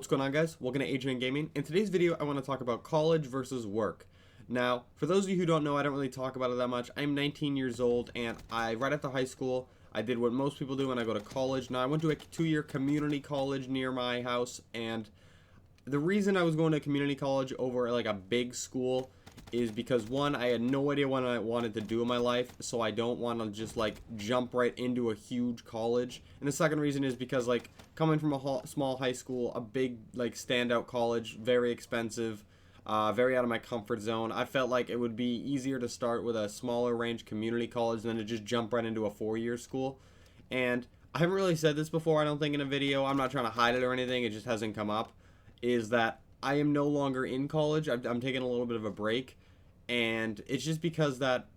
What's going on, guys? Welcome to Adrian Gaming. In today's video, I want to talk about college versus work. Now, for those of you who don't know, I don't really talk about it that much. I'm 19 years old, and right after high school, I did what most people do when I go to college. Now, I went to a 2-year community college near my house, and the reason I was going to community college over like a big school is because, one, I had no idea what I wanted to do in my life, so I don't want to just like jump right into a huge college. And the second reason is because, like, coming from a small high school, a big like standout college, very expensive, very out of my comfort zone, I felt like it would be easier to start with a smaller range community college than to just jump right into a 4-year school. And I haven't really said this before, I don't think, in a video. I'm not trying to hide it or anything, it just hasn't come up. Is that I am no longer in college. I'm taking a little bit of a break, and it's just because that,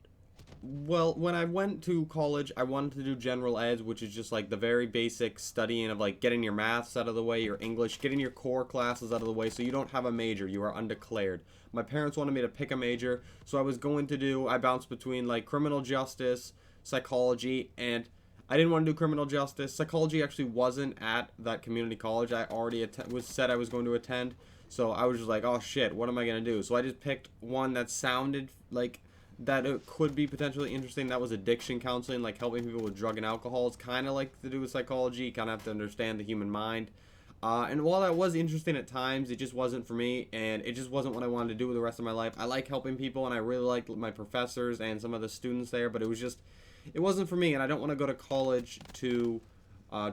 well, when I went to college, I wanted to do general ed, which is just like the very basic studying of like getting your maths out of the way, your English, getting your core classes out of the way, so you don't have a major, you are undeclared. My parents wanted me to pick a major, so I bounced between like criminal justice, psychology, and I didn't want to do criminal justice. Psychology actually wasn't at that community college I already said I was going to attend. So I was just like, oh shit, what am I going to do? So I just picked one that sounded like that it could be potentially interesting. That was addiction counseling, like helping people with drug and alcohol. It's kind of like to do with psychology. You kind of have to understand the human mind. And while that was interesting at times, it just wasn't for me, and it just wasn't what I wanted to do with the rest of my life. I like helping people, and I really like my professors and some of the students there, but it wasn't for me, and I don't want to go to college to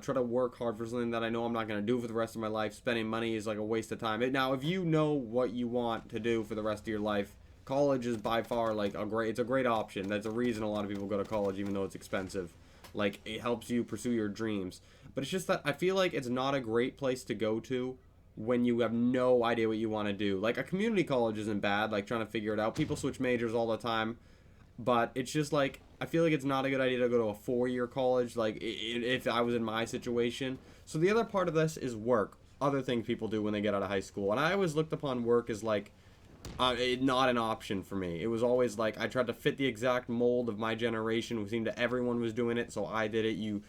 try to work hard for something that I know I'm not going to do for the rest of my life. Spending money is like a waste of time. Now, if you know what you want to do for the rest of your life, college is by far like it's a great option. That's a reason a lot of people go to college, even though it's expensive. Like, it helps you pursue your dreams. But it's just that I feel like it's not a great place to go to when you have no idea what you want to do. Like, a community college isn't bad, like trying to figure it out. People switch majors all the time. But it's just like, I feel like it's not a good idea to go to a 4-year college, like if I was in my situation. So the other part of this is work, other things people do when they get out of high school. And I always looked upon work as like not an option for me. It was always like I tried to fit the exact mold of my generation. It seemed that everyone was doing it, so I did it. You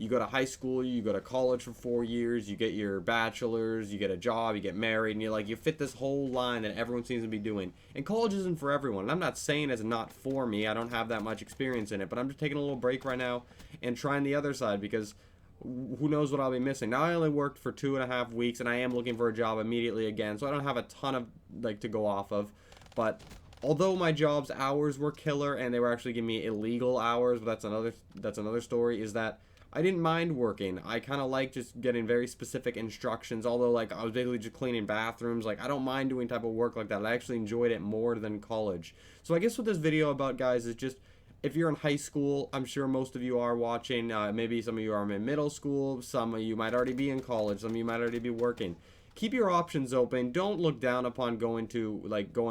go to high school, you go to college for 4 years, you get your bachelor's, you get a job, you get married, and you fit this whole line that everyone seems to be doing. And college isn't for everyone. And I'm not saying it's not for me. I don't have that much experience in it, but I'm just taking a little break right now and trying the other side, because who knows what I'll be missing. Now, I only worked for 2.5 weeks, and I am looking for a job immediately again, so I don't have a ton of like to go off of. But although my job's hours were killer and they were actually giving me illegal hours, but that's another story, is that I didn't mind working. I kind of like just getting very specific instructions, although like I was basically just cleaning bathrooms. Like, I don't mind doing type of work like that. I actually enjoyed it more than college. So I guess what this video about, guys, is just, if you're in high school, I'm sure most of you are watching, maybe some of you are in middle school, some of you might already be in college, some of you might already be working. Keep your options open. Don't look down upon going to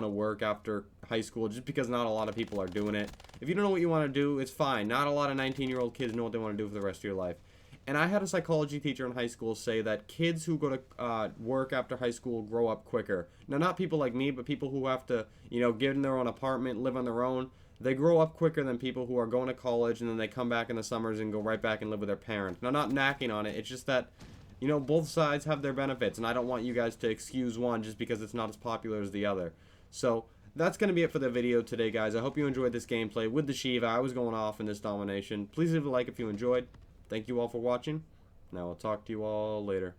work after high school just because not a lot of people are doing it. If you don't know what you want to do, it's fine. Not a lot of 19-year-old kids know what they want to do for the rest of your life. And I had a psychology teacher in high school say that kids who go to work after high school grow up quicker. Now, not people like me, but people who have to, get in their own apartment, live on their own. They grow up quicker than people who are going to college and then they come back in the summers and go right back and live with their parents. Now, not knacking on it. It's just that, both sides have their benefits, and I don't want you guys to excuse one just because it's not as popular as the other. So that's going to be it for the video today, guys. I hope you enjoyed this gameplay with the Shiva. I was going off in this domination. Please leave a like if you enjoyed. Thank you all for watching. Now I'll talk to you all later.